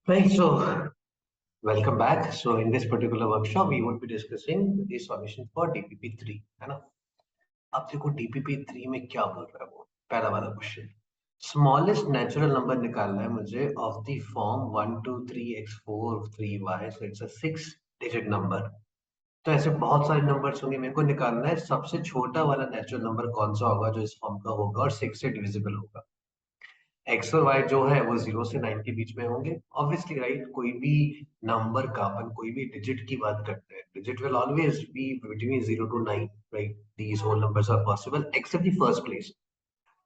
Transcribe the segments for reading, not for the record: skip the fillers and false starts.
Right, so welcome back. So in this particular workshop, we would be discussing the solution for DPP3, है ना? अब देखो DPP3 में क्या बोल रहा है वो पहला वाला क्वेश्चन स्मॉलेस्ट नेचुरल नंबर निकालना है मुझे of the form 1 2 3 x 4 3 y so it's a 6 digit number तो ऐसे बहुत सारे नंबर्स होंगे मेरे को निकालना है सबसे छोटा वाला नेचुरल नंबर कौन सा होगा जो इस फॉर्म का होगा और 6 से डिविजिबल होगा एक्स और वाई जो है वो 0 से 9 के बीच में होंगे ऑब्वियसली राइट कोई भी नंबर का अपन कोई भी डिजिट की बात करते हैं digit will always be between 0 to 9 right these whole numbers are possible except the first place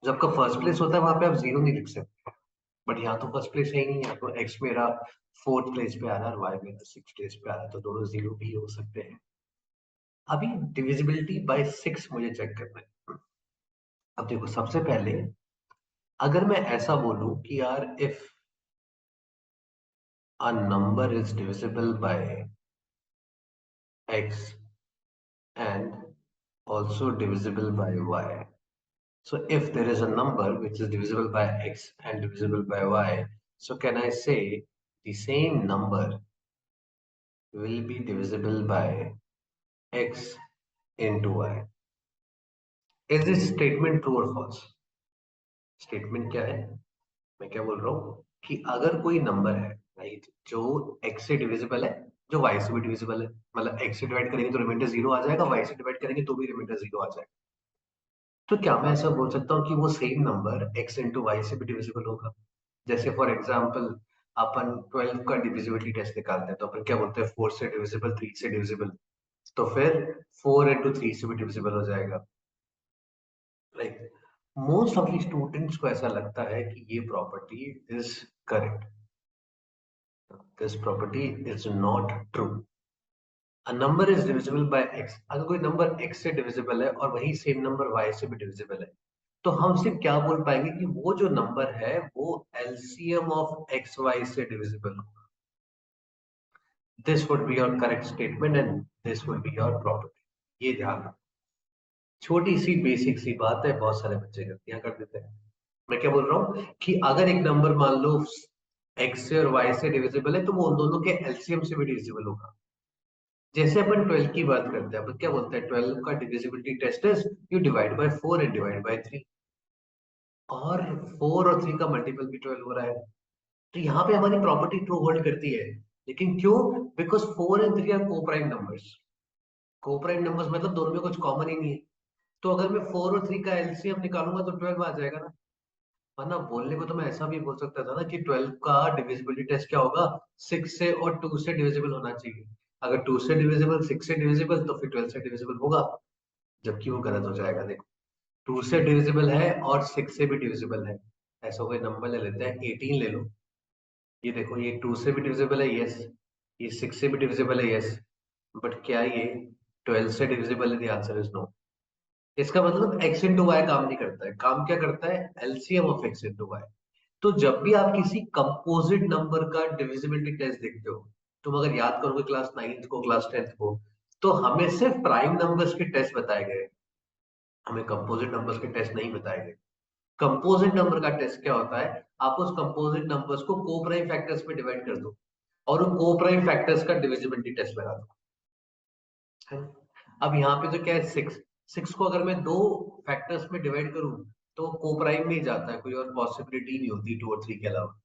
जब आपका फर्स्ट प्लेस होता है वहां पे आप जीरो नहीं लिख सकते बट यहाँ तो फर्स्ट प्लेस है ही नहीं यहाँ तो एक्स मेरा फोर्थ प्लेस पे आ रहा है और वाई मेरा सिक्स प्लेस पे आ रहा है तो दोनों जीरो भी हो सकते हैं अभी डिविजिबिलिटी बाय 6 मुझे चेक करना है अब देखो सबसे पहले अगर मैं ऐसा बोलूं कि यार if a number is divisible by x and also divisible by y. So if there is a number which is divisible by x and divisible by y, so can I say the same number will be divisible by x into y? Is this statement true or false? Statement क्या है मैं क्या बोल रहा हूँ कि अगर कोई नंबर है राइट जो x से डिविजिबल है जो y से भी डिविजिबल है मतलब x से डिवाइड करेंगे तो रिमाइंडर जीरो आ जाएगा y से डिवाइड करेंगे तो भी रिमाइंडर जीरो आ जाएगा तो क्या मैं ऐसा बोल सकता हूँ कि वो same number x into Y से भी डिविजिबल होगा जैसे फॉर एग्जाम्पल अपन 12 का डिविजिबिलिटी टेस्ट निकालते हैं तो अपन क्या बोलते हैं 4 से डिविजिबल 3 से डिविजिबल तो फिर 4 इंटू 3 से भी डिविजिबल हो जाएगा right most of the students को ऐसा लगता है कि ये property is correct this property is not true. A number is divisible by x. अगर कोई नंबर x से डिविजिबल है और वही सेम नंबर y से भी डिविजिबल है तो हम सिर्फ क्या बोल पाएंगे कि वो जो नंबर है वो एलसीएम ऑफ एक्स वाई से डिविजिबल होगा this would be your correct statement and this would be your property ये ध्यान रखो छोटी सी बेसिक सी बात है बहुत सारे बच्चे गलतियां कर देते हैं मैं क्या बोल रहा हूँ कि अगर एक नंबर मान लो एक्स से और वाई से डिविजिबल है तो वो उन दोनों के एलसीएम से भी डिविजिबल होगा जैसे अपन 12 की बात करते हैं अपन क्या बोलते हैं 12 का divisibility test is you divide by 4 and divide by 3 और 4 और 3 का मल्टीपल भी 12 हो रहा है तो यहाँ पे हमारी प्रॉपर्टी ट्रू होल्ड करती है लेकिन क्यों बिकॉज 4 एंड 3 आर को प्राइम नंबर्स को प्राइम नंबर्स मतलब दोनों में कुछ कॉमन ही नहीं है तो अगर मैं 4 और 3 का एलसीएम निकालूंगा तो 12 आ जाएगा ना वरना बोलने को तो मैं ऐसा भी बोल सकता था ना कि 12 का डिविजिबिलिटी टेस्ट क्या होगा 6 से और 2 से डिविजिबल होना चाहिए अगर 2 से डिविजिबल 6 से डिविजिबल तो फिर 12 से डिविजिबल होगा जबकि वो गलत हो जाएगा देखो 2 से डिविजिबल है और 6 से भी डिविजिबल है ऐसा कोई नंबर ले लेते हैं 18 ले लो ये देखो ये 2 से भी डिविजिबल है यस ये 6 से भी डिविजिबल है यस बट क्या ये 12 से डिविजिबल है द आंसर इज नो इसका मतलब x इंटू वाई काम नहीं करता है काम क्या करता है LCM of x into Y तो जब भी आप किसी कंपोजिट नंबर का डिविजिबिलिटी टेस्ट देखते हो तुम अगर याद करोगे क्लास 9th को क्लास 10th को तो हमें सिर्फ प्राइम नंबर्स के टेस्ट बताए गए हमें कंपोजिट नंबर्स के टेस्ट नहीं बताए गए कंपोजिट नंबर का टेस्ट क्या होता है आप उस कंपोजिट नंबर्स को को प्राइम फैक्टर्स में डिवाइड कर दो और उन को प्राइम फैक्टर्स का डिविजिबिलिटी टेस्ट लगा दो है ना? अब यहाँ पे तो क्या है 6 6 को अगर मैं दो फैक्टर्स में डिवाइड करूं तो को प्राइम में ही जाता है कोई और पॉसिबिलिटी नहीं होती 2 और 3 के अलावा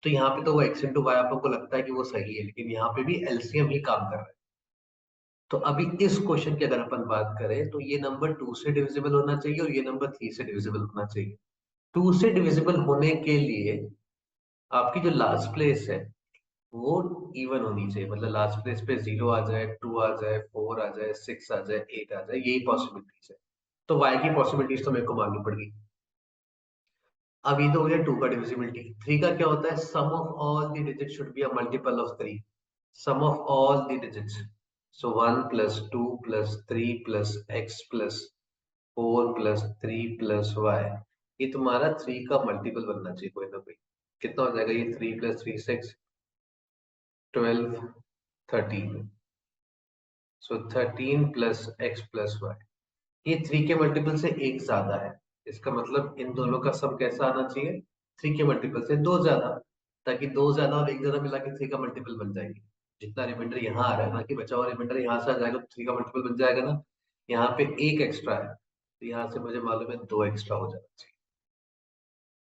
तो यहाँ पे तो वो एक्स इंटू वाई आप लोग को लगता है कि वो सही है लेकिन यहाँ पे भी एलसीएम ही काम कर रहा है तो अभी इस क्वेश्चन की अगर अपन बात करें तो ये नंबर 2 से डिविजिबल होना चाहिए और ये नंबर 3 से डिविजिबल होना चाहिए 2 से डिविजिबल होने के लिए आपकी जो लास्ट प्लेस है वो इवन होनी चाहिए मतलब लास्ट प्लेस पे 0 आ जाए 2 आ जाए 4 आ जाए 6 आ जाए 8 आ जाए यही पॉसिबिलिटीज है तो y की पॉसिबिलिटीज तो मेरे को मालूम पड़ गई अब ये तो हो गया 2 का डिविजिबिलिटी 3 का क्या होता है sum of all the digit should be a multiple of 3 sum of all the digits so 1 plus 2 plus 3 plus x plus 4 plus 3 plus y ये तुम्हारा 3 का मल्टीपल बनना चाहिए कोई ना कोई कितना हो जाएगा ये 3 plus 3 6 12 13 सो 13 plus x plus y ये 3 के मल्टीपल से एक ज्यादा है इसका मतलब इन दोनों का सम कैसा आना चाहिए 3 के मल्टीपल से दो ज्यादा ताकि दो ज्यादा और एक ज्यादा मिला के थ्री का मल्टीपल बन जाएगी। जितना रिमाइंडर यहाँ आ रहा है, बाकी बचा हुआ रिमाइंडर यहाँ से आ जाएगा तो थ्री का मल्टीपल बन जाएगा ना। यहाँ पे एक एक्स्ट्रा है तो यहाँ से मुझे मालूम है दो एक्स्ट्रा हो जाना चाहिए।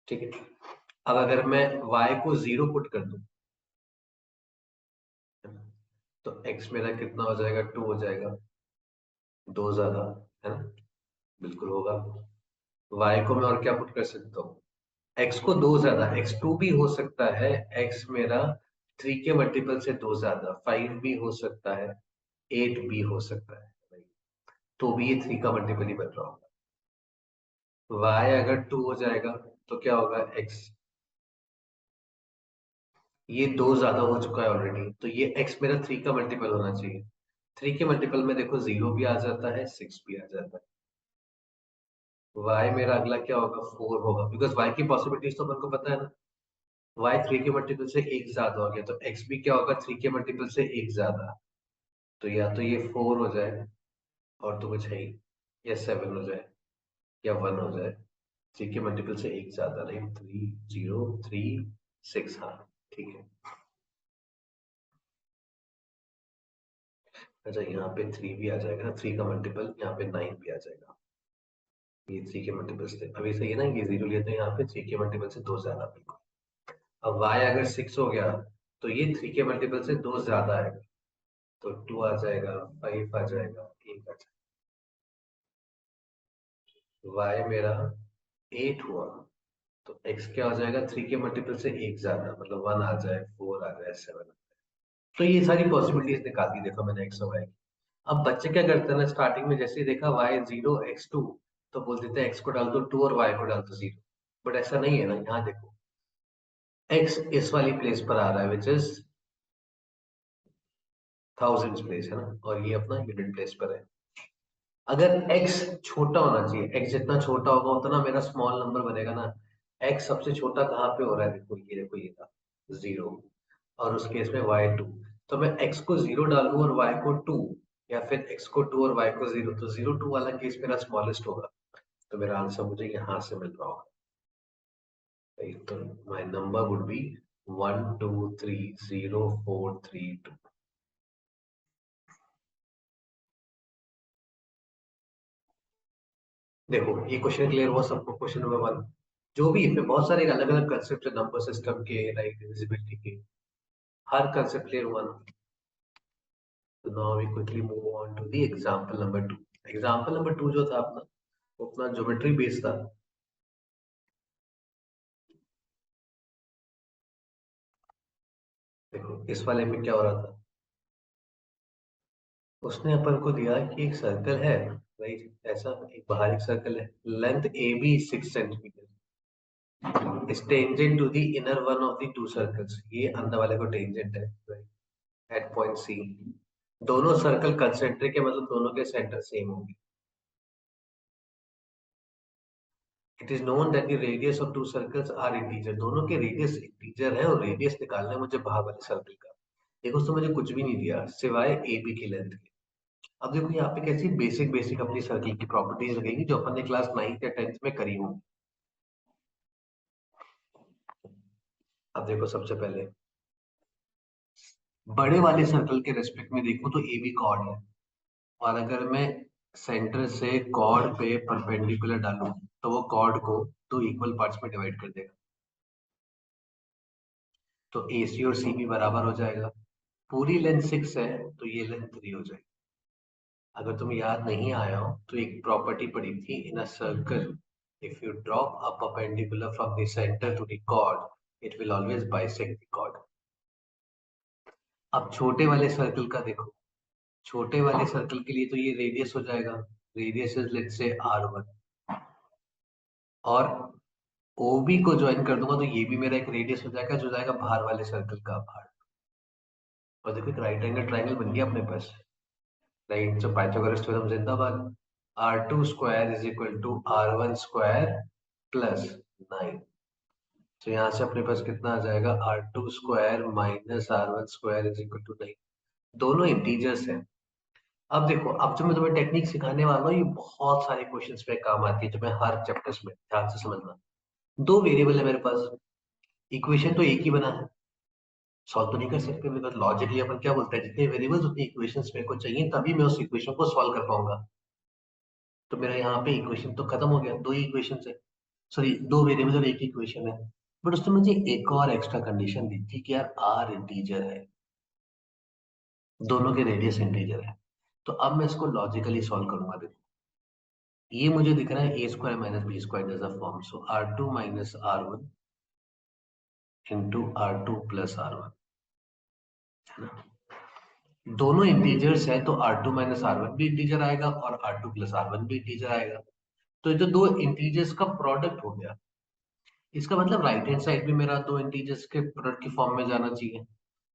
ठीक है, अब अगर मैं y को जीरो पुट कर दूं तो x मेरा कितना हो जाएगा, टू हो जाएगा, दो ज्यादा, है ना, बिल्कुल होगा। y को मैं और क्या पुट कर सकता हूँ, x को दो ज्यादा, x2 भी हो सकता है, x मेरा थ्री के मल्टीपल से दो ज्यादा, फाइव भी हो सकता है, एट भी हो सकता है, तो भी ये थ्री का मल्टीपल ही बन रहा होगा। y अगर टू हो जाएगा तो क्या होगा, x, ये दो ज्यादा हो चुका है ऑलरेडी, तो ये x मेरा थ्री का मल्टीपल होना चाहिए। थ्री के मल्टीपल में देखो जीरो भी आ जाता है, सिक्स भी आ जाता है। y मेरा अगला क्या होगा, फोर होगा, बिकॉज y की पॉसिबिलिटीज तो अपन को पता है ना। y थ्री के मल्टीपल से एक ज्यादा हो गया तो x भी क्या होगा, थ्री के मल्टीपल से एक ज्यादा। तो या तो ये फोर हो जाए और तो कुछ है ही, या सेवन हो जाए, या वन हो जाए। थ्री के मल्टीपल से एक ज्यादा नहीं, थ्री, जीरो, थ्री, सिक्स, हाँ ठीक है। अच्छा, यहाँ पे थ्री भी आ जाएगा ना, थ्री का मल्टीपल यहाँ पे नाइन भी आ जाएगा। ये थ्री के मल्टीपल से अभी सही है ना, ये जीरो लिए तो यहाँ पे थ्री के मल्टीपल से दो ज्यादा बिल्कुल। अब y अगर सिक्स हो गया तो ये थ्री के मल्टीपल से दो ज्यादा आएगा, तो टू आ जाएगा, फाइव आ जाएगा, एक आ जाएगा। y मेरा एट हुआ तो x क्या हो जाएगा, थ्री के मल्टीपल से एक ज्यादा, मतलब वन आ जाए, फोर आ जाए, सेवन। तो ये सारी पॉसिबिलिटीज निकाल दी देखो मैंने x और y की। अब बच्चे क्या करते हैं ना, स्टार्टिंग में जैसे ही देखा y जीरो, x टू, तो बोल देते हैं x को डाल दो टू और y को डाल दो जीरो। बट ऐसा नहीं है ना, यहाँ देखो x इस वाली प्लेस पर आ रहा है विच इज थाउजेंड्स प्लेस, है ना, और ये अपना यूनिट प्लेस पर है। अगर x छोटा होना चाहिए, x जितना छोटा होगा उतना मेरा स्मॉल नंबर बनेगा ना। x सबसे छोटा कहाँ पे हो रहा है, देखो ये था जीरो, और उस केस में y टू। तो मैं x को जीरो डालूं और y को टू, या फिर x को टू और y को जीरो, तो जीरो टू वाला केस मेरा स्मॉलेस्ट होगा। तो मेरा आंसर मुझे यहाँ से मिल रहा होगा। तो my number would be one two three zero four three two. देखो ये क्वेश्चन क्लियर हुआ सबको, क्वेश्चन नंबर वन। जो भी इसमें बहुत सारे अलग अलग कंसेप्ट है, नंबर सिस्टम के, राइट, डिविजिबिलिटी के, हर कंसेप्ट क्लियर हुआ ना। तो now we quickly move on to the example number two. Example number two जो था अपना, वो अपना ज्योमेट्री बेस्ड था। देखो इस वाले में क्या हो रहा था, उसने अपन को दिया कि एक सर्कल है, राइट, ऐसा एक बाहर एक सर्कल है, length A B 6 centimetre, is tangent to the inner one of the two circles, ये अंदर वाले को टेंजेंट है, राइट, एट पॉइंट सी। दोनों सर्कल कंसेंट्रिक है, मतलब दोनों के सेंटर सेम होंगे। It is known that the radius of two circles are integer, दोनों के रेडियस इंटीजर है, और रेडियस निकालना है मुझे बाहर वाले सर्कल का। देखो उसने मुझे कुछ भी नहीं दिया सिवाय ए बी की लेंथ के। अब देखो यहाँ पे कैसी बेसिक बेसिक अपनी सर्कल की प्रॉपर्टीज लगेंगी जो अपन ने क्लास 9th या 10th में करी होंगी। अब देखो सबसे पहले बड़े वाले सर्कल के रेस्पेक्ट में देखो तो ए बी कॉर्ड है, और अगर मैं सेंटर से कॉर्ड पे परपेंडिकुलर डालूं तो वो कॉर्ड को दो इक्वल पार्ट्स में डिवाइड कर देगा, तो ए सी और सी बी बराबर हो जाएगा। पूरी लेंथ 6 है तो ये लेंथ 3 हो जाएगी। अगर तुम्हें याद नहीं आया हो तो एक प्रॉपर्टी पड़ी थी in a circle, if you drop a perpendicular from the centre to the chord it will always bisect the chord. अब छोटे वाले सर्कल का देखो, छोटे वाले सर्कल के लिए तो ये रेडियस हो जाएगा, radius is let's say r1, और OB को ज्वाइन कर दूंगा तो ये भी मेरा एक रेडियस हो जाएगा, जो जाएगा बाहर वाले सर्कल का बाहर। और देखो एक राइट एंगल ट्राइंगल बन गया अपने पास, राइट, जो पाइथागोरस थ्योरम जिंदाबाद। r2 square is equal to r1 square plus 9। तो यहाँ से अपने पास कितना आ जाएगा, r2 square minus r1 square is equal to 9। दोनों इंटीजर्स हैं। अब देखो, अब जो मैं तुम्हें टेक्निक सिखाने वाला हूँ ये बहुत सारे क्वेश्चंस पे काम आती है, जो मैं हर चैप्टर्स में ध्यान से समझना। दो वेरिएबल है मेरे पास, इक्वेशन तो एक ही बना है, सॉल्व तो नहीं कर सकते, बिकॉज लॉजिकली अपन क्या बोलते हैं, जितने वेरिएबल्स उतनी इक्वेशंस मेरे को चाहिए, तभी मैं उस इक्वेशन को सॉल्व कर पाऊंगा। तो मेरा यहाँ पे इक्वेशन तो खत्म हो गया, दो ही इक्वेशन है, सॉरी दो वेरिएबल और एक इक्वेशन है। बट उसने मुझे एक और एक्स्ट्रा कंडीशन दी थी कि यार आर इंटीजर है, दोनों के रेडियस इंटीजर है। तो अब मैं इसको लॉजिकली सॉल्व करूंगा। देखो ये मुझे दिख रहा है A square minus B square as a form, so R two minus R one into R two plus R one, है ना। दोनों इंटीजर्स है तो R two minus R one भी इंटीजर आएगा और R two plus R one भी integer आएगा। तो ये तो दो इंटीजर्स का प्रोडक्ट हो गया। इसका मतलब राइट हैंड साइड भी मेरा दो इंटीजर्स के प्रोडक्ट की फॉर्म में जाना चाहिए।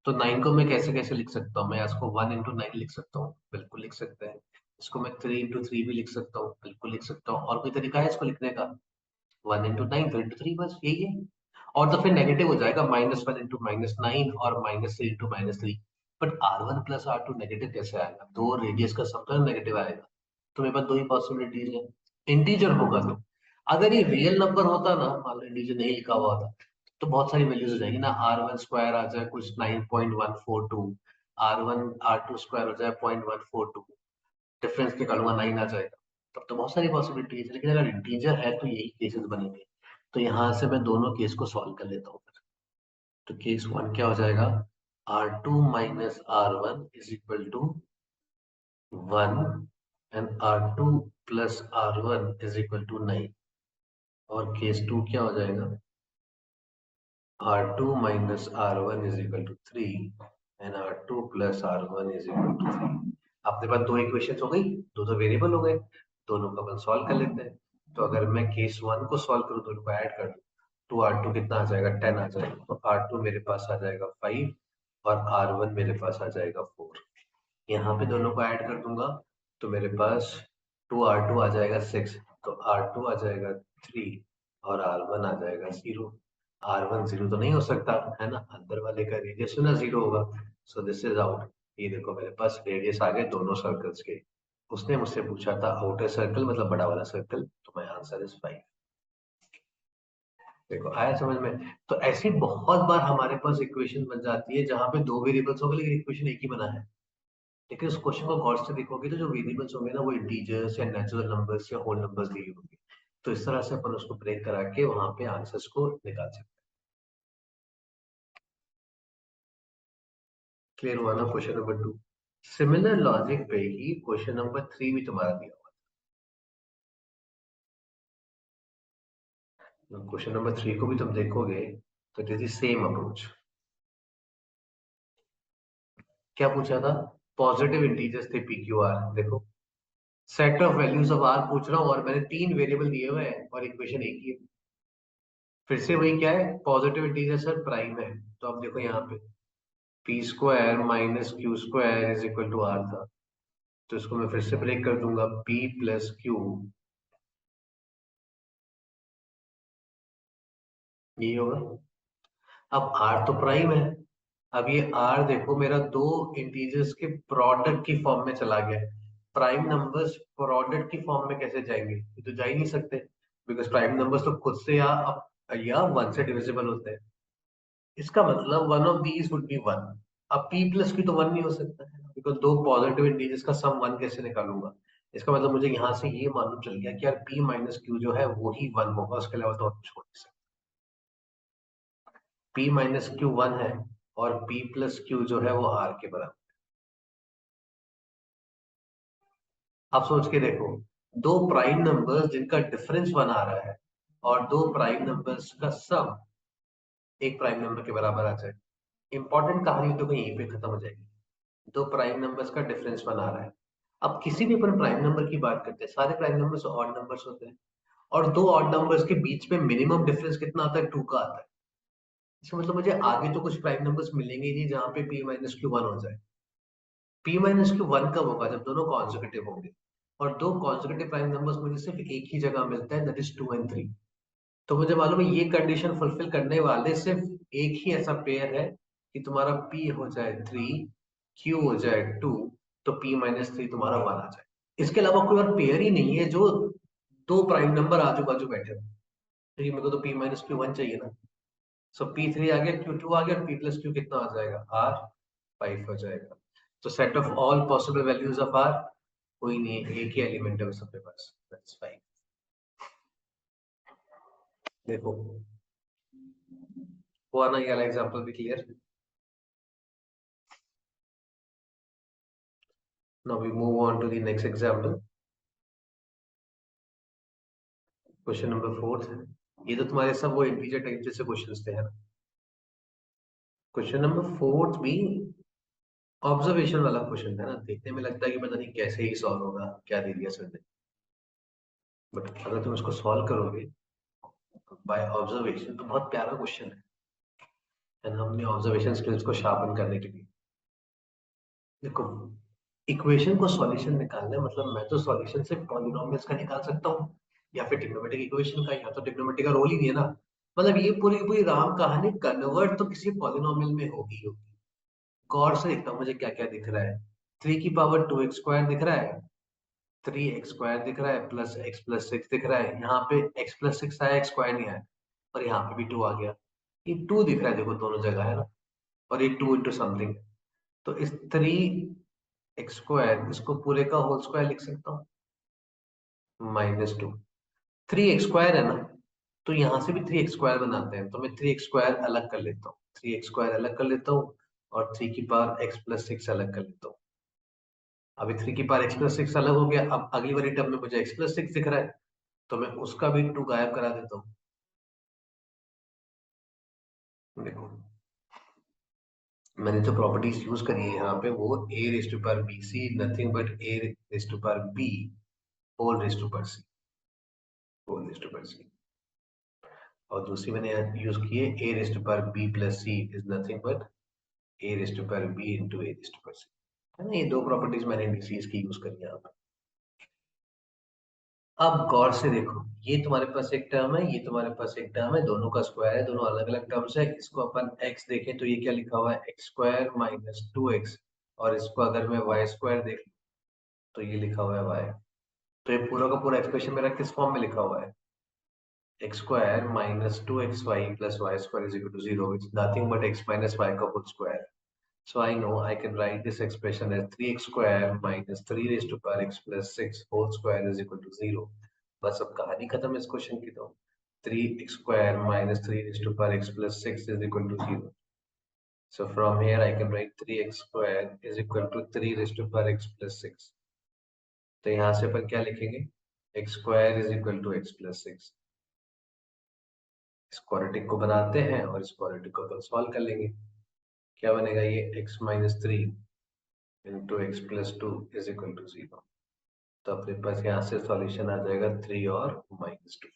तो 9 को मैं कैसे कैसे लिख सकता हूँ, मैं इसको 1 into 9 लिख सकता हूँ, बिल्कुल लिख सकते हैं। इसको मैं 3 into 3 भी लिख सकता हूँ, बिल्कुल लिख सकता हूँ। और कोई तरीका है इसको लिखने का? 1 into 9 तो इंटू 3, बस यही है। और तो फिर नेगेटिव हो जाएगा, -1 into -9 और -3 into -3। But R1 plus R2 negative कैसे आएगा? दो रेडियस का सम तो नेगेटिव आएगा। तो मेरे पास दो ही पॉसिबिलिटीज है। इंटीजर होगा तो, अगर ये रियल नंबर होता ना, मान लो इंटीजर नहीं लिखा हुआ था, तो बहुत सारी वैल्यूज हो जाएगी ना। R1 स्क्वायर आ जाए कुछ 9.142, R2 स्क्वायर हो जाए 0.142, डिफरेंस निकालूंगा 9 आ जाएगा। तब तो बहुत सारी पॉसिबिलिटी है, लेकिन अगर इंटीजर है तो यही केसेस बनेंगे। तो यहाँ से मैं दोनों केस को सॉल्व कर लेता हूँ। तो केस वन क्या हो जाएगा, R2 minus R1 is equal to 1 and R2 plus R1 is equal to 9। और केस टू क्या हो जाएगा, R2 minus R1 is equal to 3 and R2 plus R1 is equal to 3। अपने पास दो इक्वेशंस हो गई, दो दो वेरिएबल हो गए, दोनों को अपन सॉल्व कर लेते हैं। तो अगर मैं केस वन को सॉल्व करूँ, दोनों को ऐड कर दूं, तो R2 कितना आ जाएगा, 10 आ जाएगा। तो R2 मेरे पास आ जाएगा 5 और R1 मेरे पास आ जाएगा 4। यहाँ पे दोनों को ऐड कर दूंगा तो मेरे पास 2R2 आ जाएगा 6, तो R2 आ जाएगा 3 और R1 आ जाएगा 0। R1 0 तो नहीं हो सकता, है ना, अंदर वाले का रेडियस ना 0 होगा। So this is out. ये देखो मेरे पास रेडियस आ गए दोनों सर्कल्स के। उसने मुझसे पूछा था आउटर सर्कल मतलब बड़ा वाला सर्कल, तो माय आंसर इज 5। देखो आया समझ में? तो ऐसी बहुत बार हमारे पास इक्वेशन बन जाती है जहां पे दो वेरिएबल्स हो गए लेकिन इक्वेशन एक ही बना है। लेकिन उस क्वेश्चन को गौर से देखोगे तो जो वेरिएबल्स होंगे ना, वो इंटीजर्स या नेचुरल नंबर्स या होल नंबर्स दिए होंगे। तो इस तरह से अपन उसको ब्रेक करा के वहां पे आंसर्स को निकाल सकते हैं। क्लियर हुआ ना क्वेश्चन नंबर 2? सिमिलर लॉजिक पे ही क्वेश्चन नंबर 3 भी तुम्हारा दिया हुआ। क्वेश्चन नंबर 3 को भी तुम देखोगे तो it is the same approach. क्या पूछा था? पॉजिटिव इंटीजर्स थे पी क्यू आर। देखो set of values of R पूछ रहा हूँ और मैंने तीन वेरिएबल दिए हुए हैं और इक्वेशन एक ही है। फिर से वही क्या है, पॉजिटिव इंटीजर सर प्राइम है। तो अब देखो यहाँ पे P square minus Q square is equal to R था। तो इसको मैं फिर से ब्रेक कर दूंगा, पी प्लस क्यू, ये होगा। अब आर तो प्राइम है। अब ये आर देखो मेरा दो इंटीजर्स के प्रोडक्ट की फॉर्म में चला गया है। प्राइम नंबर्स प्रोडक्ट की फॉर्म में कैसे जाएंगे? ये तो जा ही नहीं सकते, बिकॉज प्राइम नंबर्स तो खुद से या वन से डिविजिबल होते हैं। इसका मतलब one of these would be one. अब p प्लस की तो वन नहीं हो सकता है, बिकॉज दो पॉजिटिव इंटीजर्स का सम वन कैसे निकालूंगा? इसका मतलब मुझे यहाँ से ये मालूम चल गया कि यार p माइनस क्यू जो है वो ही वन होगा, उसके अलावा तो और कुछ हो नहीं सकता। p माइनस क्यू वन है और p प्लस क्यू जो है वो r के बराबर। आप सोच के देखो, दो प्राइम नंबर्स जिनका डिफरेंस वन आ रहा है और दो प्राइम नंबर्स का सम एक प्राइम नंबर के बराबर आ जाए। इंपॉर्टेंट कहानी तो कहीं यहीं पे खत्म हो जाएगी। दो प्राइम नंबर्स का डिफरेंस बना रहा है। अब किसी भी अपन प्राइम नंबर की बात करते हैं, सारे प्राइम नंबर्स ऑड नंबर्स होते हैं और दो ऑड नंबर्स के बीच में मिनिमम डिफरेंस कितना आता है, 2 का आता है। इसका मतलब मुझे आगे तो कुछ प्राइम नंबर्स मिलेंगे ही नहीं जहां पे p माइनस क्यू वन हो जाए। p माइनस क्यू वन कब होगा, जब दोनों कॉन्जिक्यूटिव होंगे। और दो कॉन्जिक्यूटिव प्राइम नंबर्स मुझे सिर्फ एक ही जगह मिलता है, दैट इज 2 and 3। तो मुझे मालूम है ये कंडीशन फुलफिल करने वाले सिर्फ एक ही ऐसा पेयर है कि तुम्हारा p हो जाए 3, q हो जाए 2, तो p माइनस 3 तुम्हारा 1 आ जाए। इसके अलावा कोई और पेयर ही नहीं है जो दो प्राइम नंबर आजू बाजू बैठे हो। तो ये मेरे को तो p माइनस क्यू वन चाहिए ना। सो P3 आ गया, Q2 आ गया, P प्लस Q कितना आ जाएगा, R 5 हो जाएगा। तो set of all possible values of R कोई नहीं है, एक ही एलिमेंट है सबके पास, दैट्स 5। देखो हुआ ना, ये वाला एग्जांपल भी clear. Now we move on to the next example. Question number 4 है। ये तो तुम्हारे सब वो इंटीजर टाइप जैसे क्वेश्चंस थे, है ना। क्वेश्चन नंबर 4 भी ऑब्जर्वेशन वाला क्वेश्चन है ना, देखने में लगता है कि पता नहीं कैसे ही सॉल्व होगा, क्या दे दिया सर ने। बट अगर तुम इसको सॉल्व करोगे बाय ऑब्जर्वेशन तो बहुत प्यारा क्वेश्चन है, एंड हमने ऑब्जर्वेशन स्किल्स को शार्पन करने के लिए, देखो इक्वेशन को सॉल्यूशन निकालना है, मतलब मैं तो सॉल्यूशन से पॉलिनोमियल्स का निकाल सकता हूँ, या फिर ट्रिग्नोमेट्रिक इक्वेशन का, या तो ट्रिग्नोमेट्री का रोल ही नहीं है ना। मतलब ये पूरी पूरी राम कहानी कन्वर्ट तो किसी पॉलिनोमियल में होगी होगी। गौर से देखता हूँ मुझे क्या क्या दिख रहा है। 3 की पावर 2x स्क्वायर दिख रहा है, 3x स्क्वायर दिख रहा है, प्लस x प्लस 6 दिख रहा है, यहाँ पे x प्लस 6 आया, x स्क्वायर नहीं आया, और यहाँ पे भी 2 आ गया। ये 2 दिख रहा है देखो दोनों जगह, है ना। और ये 2 इंटू समथिंग, तो इस 3x स्क्वायर इसको पूरे का होल स्क्वायर लिख सकता हूँ, -2। 3x स्क्वायर है ना, तो यहाँ से भी 3x स्क्वायर बनाते हैं, तो मैं 3x स्क्वायर अलग कर लेता हूँ, 3x स्क्वायर अलग कर लेता हूँ, और 3 की पावर x प्लस 6 अलग कर लेता हूँ। अभी 3 की पावर x प्लस 6 अलग हो गया, अब अगली वाली टर्म में मुझे x प्लस 6 दिख रहा है, तो मैं उसका भी 2 गायब करा देता हूँ। देखो मैंने जो प्रॉपर्टीज यूज करी है यहाँ पे, वो a raise to power b c nothing but a raise to power b whole raise to power c, whole raise to power c। और दूसरी मैंने यूज की है a raise to power b plus c is nothing but a raise to power b into a raise to power c, है ना। ये दो properties मैंने इंडिसेस की यूज करी है यहाँ पे। अब गौर से देखो, ये तुम्हारे पास एक टर्म है, ये तुम्हारे पास एक टर्म है, दोनों का स्क्वायर है, दोनों अलग अलग टर्म्स है। इसको अपन x देखें तो ये क्या लिखा हुआ है, एक्स स्क्वायर माइनस 2x, और इसको अगर मैं वाई स्क्वायर देख लूं तो ये लिखा हुआ है y। तो ये पूरा का पूरा एक्सप्रेशन मेरा किस फॉर्म में लिखा हुआ है, X square minus 2xy plus Y square is equal to 0, which is nothing but x minus y का whole square. So I know I can write this expression as 3x square minus 3 raised to power x plus 6 whole square is equal to 0। बस अब कहानी खत्म है इस question की। तो 3x square minus 3 raised to power x plus 6 is equal to 0। So from here I can write 3x square is equal to 3 raised to power x plus 6। तो यहाँ से अपन क्या लिखेंगे, x square is equal to x plus 6। इस quadratic को बनाते हैं और इस क्वाड्रेटिक को अपन सॉल्व कर लेंगे। क्या बनेगा, ये x minus 3 into x plus 2 is equal to 0। तो अपने पास यहाँ से सॉल्यूशन आ जाएगा 3 और -2,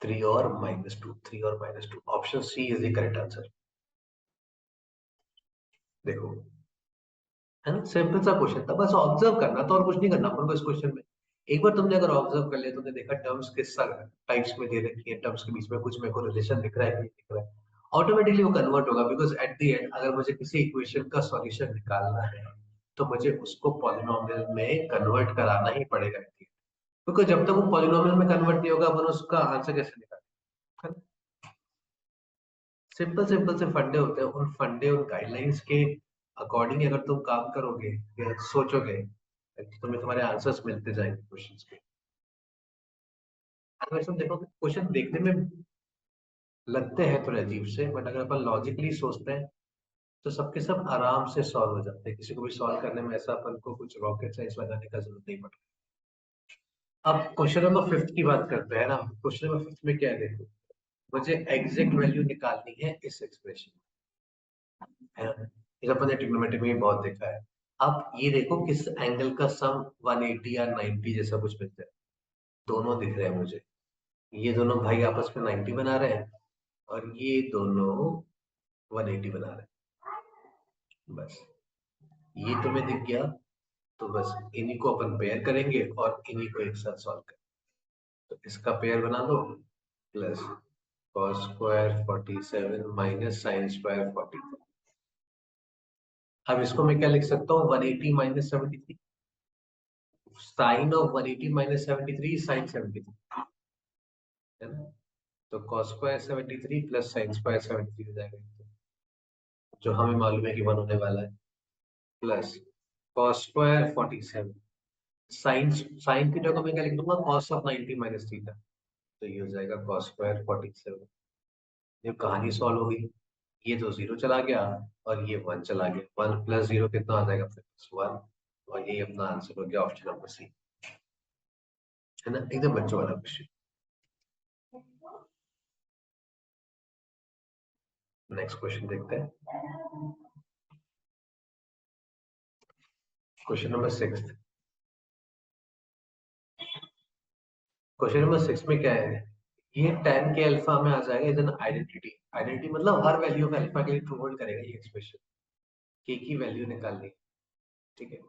3 और -2, 3 और -2। Option C is the correct answer. देखो, है ना, सिंपल सा क्वेश्चन था, बस ऑब्जर्व करना था और कुछ नहीं करना अपन को इस क्वेश्चन में। एक बार तुमने अगर ऑब्जर्व कर लिया, तुमने देखा टर्म्स किस टाइप्स में दे रखी है, टर्म्स के बीच में कुछ मेरे को रिलेशन दिख रहा है कि नहीं दिख रहा है, ऑटोमेटिकली वो कन्वर्ट होगा। बिकॉज एट द एंड अगर मुझे किसी इक्वेशन का सॉल्यूशन निकालना है तो मुझे उसको पॉलिनोमियल में कन्वर्ट कराना ही पड़ेगा। क्योंकि जब तक वो पॉलिनोमियल में कन्वर्ट नहीं होगा अपन उसका आंसर कैसे निकालेंगे। सिंपल सिंपल से फंडे होते हैं, उन फंडे उन गाइडलाइंस के अकॉर्डिंग अगर तुम काम करोगे या सोचोगे तो तुम्हें तुम्हारे आंसर्स मिलते जाएंगे क्वेश्चंस के। अगर तुम देखो क्वेश्चन देखने में लगते हैं थोड़े अजीब से, बट अगर अपन लॉजिकली सोचते हैं तो सबके सब आराम से सॉल्व हो जाते हैं। किसी को भी सॉल्व करने में ऐसा अपन को कुछ रॉकेट साइंस लगाने का जरूरत नहीं पड़ता। अब क्वेश्चन नंबर 5 की बात करते हैं ना। क्वेश्चन नंबर 5 में क्या है, देखो मुझे एग्जैक्ट वैल्यू निकालनी है इस एक्सप्रेशन, है ना। इस अपन ने ट्रिग्नोमेट्री में भी बहुत देखा है। अब ये देखो किस एंगल का सम 180 या 90 जैसा कुछ मिलता है, दोनों दिख रहे हैं मुझे। ये दोनों भाई आपस में 90 बना रहे हैं और ये दोनों 180 बना रहे हैं। बस ये तुम्हें दिख गया, तो बस इन्हीं को अपन पेयर करेंगे और इन्हीं को एक साथ सॉल्व करेंगे। तो इसका पेयर बना दो, plus cos square 47 minus sine square 43। अब इसको मैं क्या लिख सकता हूँ, 180 minus 73, sine of 180 minus 73 sine 73, है ना। तो cos square 73 plus sine square 73 हो जाएगा, जो हमें मालूम है कि 1 होने वाला है, plus cos square 47, sine sine theta को मैं क्या लिख दूंगा, cos ऑफ 90 माइनस थीटा, तो ये हो जाएगा cos स्क्वायर 47। ये कहानी सॉल्व हो गई, ये तो जीरो चला गया और ये 1 चला गया, 1 प्लस जीरो कितना आ जाएगा, प्लस 1, और ये अपना आंसर हो गया ऑप्शन नंबर सी, है ना, एकदम बच्चों वाला क्वेश्चन। नेक्स्ट क्वेश्चन देखते हैं, क्वेश्चन नंबर 6। क्वेश्चन नंबर 6 में क्या है, ये tan के अल्फा में आ जाएगा इधर आइडेंटिटी, आइडेंटिटी मतलब हर वैल्यू ऑफ अल्फा के लिए ट्रू होल्ड करेगा ये एक्सप्रेशन, के की वैल्यू निकालनी, ठीक है।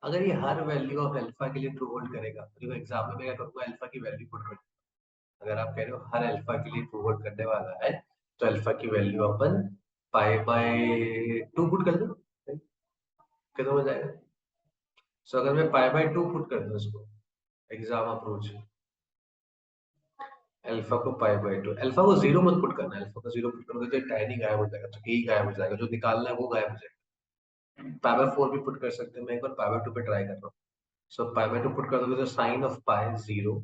अगर ये हर वैल्यू ऑफ अल्फा के लिए ट्रू होल्ड करेगा, तो एग्जाम में मैं क्या करूंगा, अल्फा की वैल्यू पुट कर, अगर आप कह रहे हो हर अल्फा के लिए ट्रू होल्ड करने वाला है, तो अल्फा की value upon pi by 2 put कर दो, कितना हो जाएगा। सो अगर मैं पाई बाय 2 पुट कर दूं इसको, एग्जाम अप्रोच, अल्फा को पाई बाय 2, अल्फा को जीरो मत पुट करना, अल्फा को जीरो पुट करोगे तो tan ही गायब हो जाएगा, तो ही गायब हो जाएगा, जो निकालना है वो गायब हो जाएगा। पाई बाय 4 भी पुट कर सकते हैं, मैं एक बार पाई बाय 2 पे ट्राई कर रहा हूँ। सो पाई बाय 2 पुट कर दोगे तो sine of pi zero,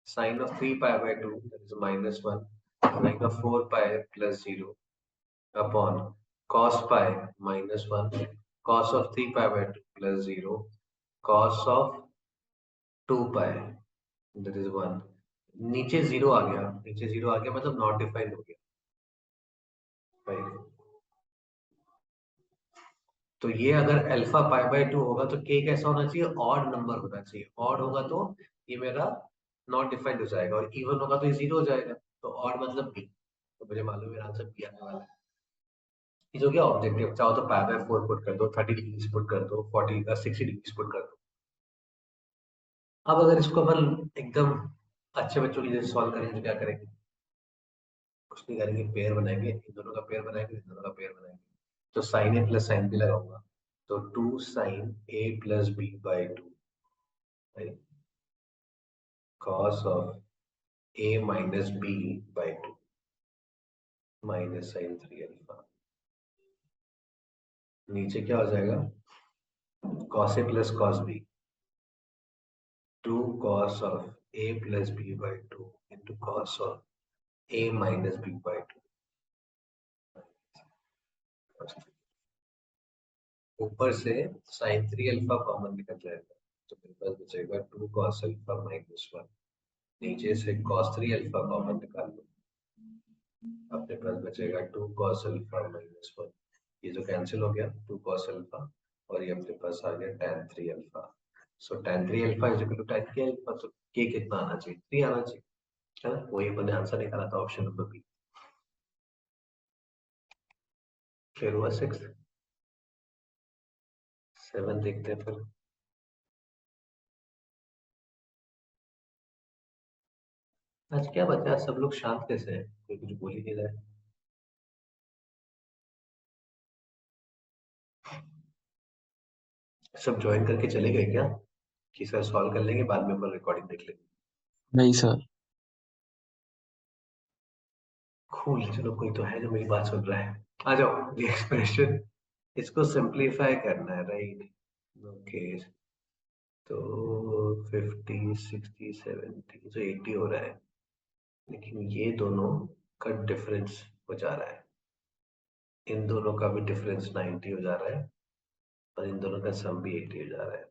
sine of 3 pi by 2 that is -1, sine of 4 pi plus zero upon cos pi -1, cos of 3 pi by 2 plus 0, cos of 2 pi that is 1, नीचे zero आ गया, नीचे zero आ गया मतलब not defined हो गया भाई। तो ये अगर अल्फा पाई बाय 2 होगा तो के कैसा होना चाहिए, ऑड नंबर होना चाहिए, ऑड होगा तो ये मेरा नॉट डिफाइंड हो जाएगा, और इवन होगा तो ये जीरो हो जाएगा, तो ऑड मतलब बी, तो मुझे मालूम है मेरा आंसर बी आने वाला है। ये जो क्या ऑब्जेक्टिव, चाहो तो पाई बाय 4 पुट कर दो, 30 डिग्री पुट कर दो, 60 डिग्री पुट कर दो। अब अगर इसको अपन एकदम अच्छे बच्चों की जैसे सॉल्व करेंगे तो क्या करेंगे, कुछ नहीं करेंगे, पेयर बनाएंगे, इन दोनों का पेयर बनाएंगे, इन दोनों का पेयर बनाएंगे, तो sine A plus sine B लगाऊंगा, तो 2 sine A plus B by 2 cos of A minus B by 2 माइनस साइन 3 अल्फा, नीचे क्या हो जाएगा, cos A plus cos B, 2 cos of a plus b by 2 into cos of a minus b by 2, ऊपर से sign 3 alpha common निकल जाएगा, तो मेरे पास बचेगा 2 cos अल्फा माइनस 1, नीचे से cos 3 अल्फा कॉमन निकाल लो, अपने पास बचेगा 2 cos अल्फा माइनस 1, ये जो कैंसिल हो गया 2 cos अल्फा, और ये अपने पास आ गया tan 3 alpha. So tan 3 alpha is equal to tan k alpha, तो k कितना आना चाहिए, 3 आना चाहिए, है ना, वही अपने आंसर निकाला था ऑप्शन नंबर बी। फिर हुआ 6, 7 देखते हैं फिर। आज क्या बचा है, सब लोग शांत कैसे हैं, कोई कुछ बोल ही नहीं रहा है। सब ज्वाइन करके चले गए क्या, कि सर सॉल्व कर लेंगे बाद में अपन रिकॉर्डिंग देख लेंगे। नहीं सर। कूल, चलो कोई तो है जो मेरी बात सुन रहा है। आ जाओ, ये एक्सप्रेशन, इसको सिंपलीफाई करना है, राइट, ओके। तो 50 60 70 तो 80 हो रहा है, लेकिन ये दोनों का डिफरेंस हो जा रहा है, इन दोनों का भी डिफरेंस 90 हो जा रहा है, और इन दोनों का सम भी 80 हो जा रहा है।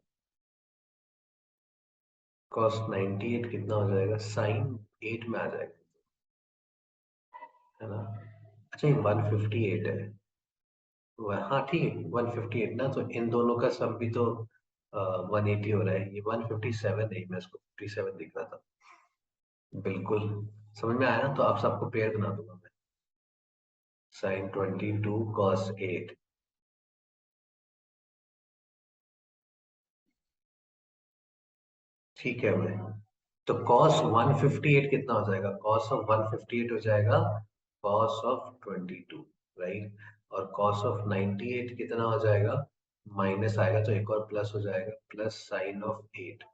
cos 98 कितना हो जाएगा, साइन 8 में आ जाएगा, है ना। अच्छा ये 158 है, हाँ ठीक है 158 ना, तो इन दोनों का सम भी तो 180 हो रहा है, ये 157 है, मैं इसको 57 दिख रहा था, बिल्कुल समझ में आया ना, तो आप सबको पेयर बना दूंगा मैं, साइन 22 cos 8, ठीक है मैं, तो cos 158 कितना हो जाएगा, cos ऑफ 158 हो जाएगा cos ऑफ 22, राइट, और cos ऑफ 98 कितना हो जाएगा, माइनस आएगा तो एक और प्लस हो जाएगा, प्लस साइन ऑफ 8,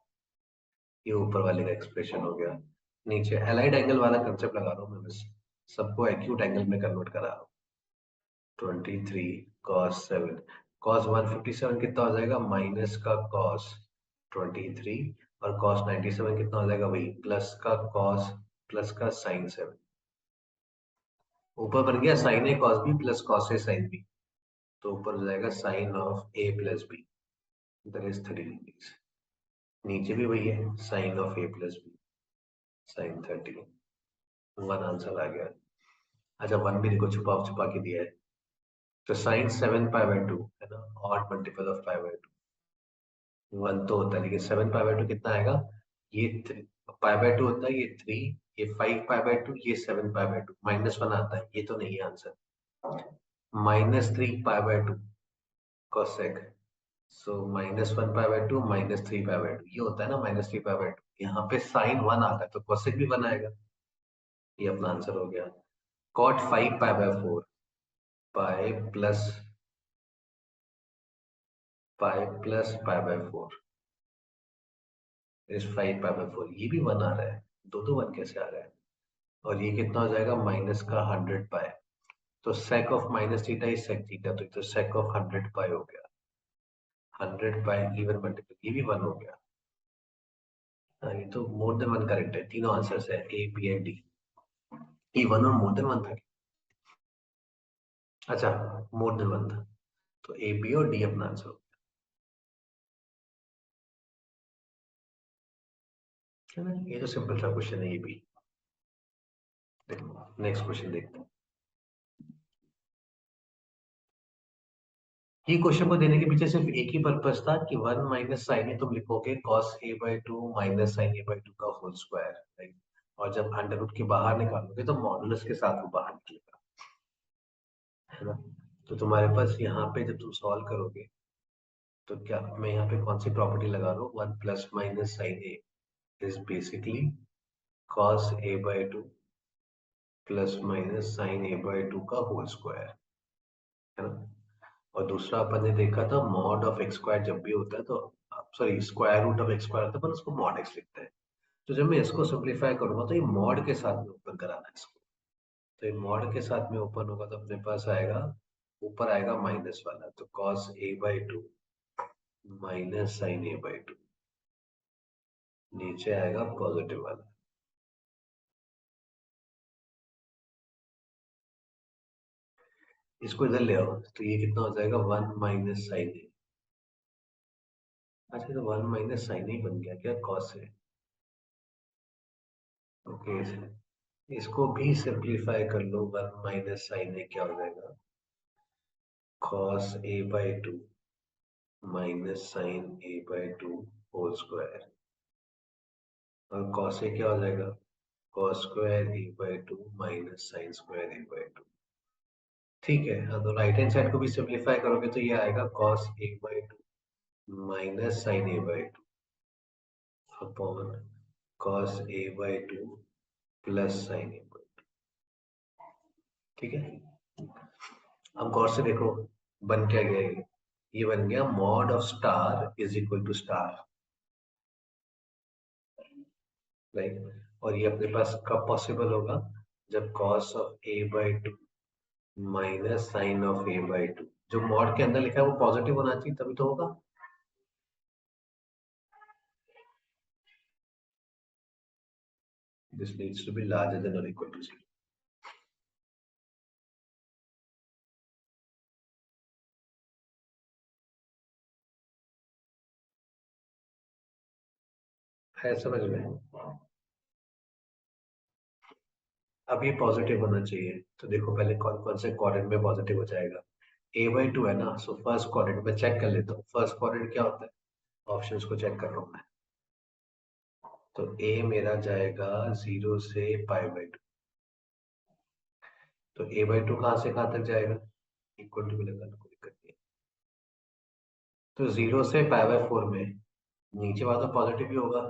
ये ऊपर वाले का एक्सप्रेशन हो गया। नीचे एलाइड एंगल वाला कंसेप्ट लगा रहा हूँ मैं, बस सबको एक्यूट एंगल में कन्वर्ट करा रहा हूँ। 23 cos 7, cos 157 कितना हो जाएगा, माइनस का cos 23, और cos 97 कितना हो जाएगा, वही प्लस का cos प्लस का sin 7। ऊपर बन गया sin A cos B plus cos A sin B, तो ऊपर हो जाएगा sin of A plus B, that is 30 degrees. नीचे भी वही है, sin of A plus B sin 30। One answer आ गया। अच्छा, वन भी देखो छुपा छुपा के दिया है, तो sin 7 पाई बाय 2 है ना, odd multiple of pi by 2। One तो होता है, लेकिन 7 पाई बाय 2 कितना आएगा, ये पाई बाय 2 होता है, ये 3, ये 5 पाई बाय 2, ये 7 पाई बाय 2, -1 आता है, ये तो नहीं है answer. -3 pi by 2 cosec, so -1 pi by 2 -3 pi by 2, ये होता है ना -3 पाई बाय 2। यहाँ पे sin 1 आता है तो कोसेक भी 1 आएगा, ये अपना आंसर हो गया। cot 5 pi by 4, pi plus pi by 4 is 5 pi by 4, ये भी 1 आ रहा है, दो दो 1 कैसे आ रहा है। और ये कितना हो जाएगा, माइनस का 100 पाई, तो sec of minus theta is sec theta, तो sec ऑफ 100 पाई हो गया। 100 पाई इवन मल्टीपल, ये भी 1 हो गया। हाँ, ये तो मोर देन 1 करेक्ट है, तीनों आंसर्स है ए बी एंड डी। ये 1 और मोर देन 1 था। अच्छा, मोर देन 1 था, तो ए बी और डी अपना आंसर हो गया, है ना। ये तो सिंपल सा क्वेश्चन है ये भी। देखो नेक्स्ट क्वेश्चन देखते हैं। ये क्वेश्चन को देने के पीछे सिर्फ एक ही पर्पस था कि 1 माइनस साइन ए तुम लिखोगे cos A/2 minus sine A/2 का होल स्क्वायर, राइट। और जब अंडर रूट के बाहर निकालोगे तो मॉडुलस के साथ वो बाहर निकलेगा, है ना। तो तुम्हारे पास यहाँ पे जब तुम सॉल्व करोगे तो क्या, मैं यहाँ पे कौन सी प्रॉपर्टी लगा रहा हूँ, 1 plus minus sine A is basically cos A/2 plus minus sine A/2 का होल स्क्वायर, है ना। और दूसरा अपन ने देखा था मॉड ऑफ एक्स स्क्वायर जब भी होता है तो, sorry square root of X square होता है पर उसको मॉड एक्स लिखते हैं। तो जब मैं इसको सिंप्लीफाई करूंगा तो ये मॉड के साथ में ओपन कराना है इसको, तो ये मॉड के साथ में ओपन होगा तो अपने पास आएगा, ऊपर आएगा माइनस वाला, तो cos A/2 minus sine A/2, नीचे आएगा पॉजिटिव वाला। इसको इधर ले आओ तो ये कितना हो जाएगा, 1 माइनस साइन ए। अच्छा, तो 1 माइनस साइन ए बन गया क्या cos से, ओके। इसको भी सिंप्लीफाई कर लो, 1 माइनस साइन ए क्या हो जाएगा, cos A/2 minus sine A/2 whole square, और cos ए क्या हो जाएगा, cos square A/2 minus sine square A/2। ठीक है, हाँ, तो राइट हैंड साइड को भी सिंप्लीफाई करोगे तो ये आएगा cos A/2 minus sine A/2 upon cos A/2 plus sine A/2। ठीक है, अब गौर से देखो बन क्या गया ये बन गया mod of star is equal to star, right. और ये अपने पास कब पॉसिबल होगा, जब cos of A/2 minus sine of A/2, जो मॉड के अंदर लिखा है वो पॉजिटिव होना चाहिए तभी तो होगा। This needs to be larger than और इक्वल टू 0। है समझ में, अब ये पॉजिटिव होना चाहिए, तो देखो पहले कौन कौन से क्वाड्रेंट में पॉजिटिव हो जाएगा। A/2 है ना, सो फर्स्ट क्वाड्रेंट में चेक कर लेता हूँ, फर्स्ट क्वाड्रेंट क्या होता है, ऑप्शंस को चेक कर रहा हूँ मैं। तो A मेरा जाएगा 0 से π/2, तो A/2 कहाँ से कहाँ तक जाएगा, इक्वल टू मिलेगा, कोई दिक्कत नहीं है। तो 0 से π/4 में नीचे वाला तो पॉजिटिव ही होगा,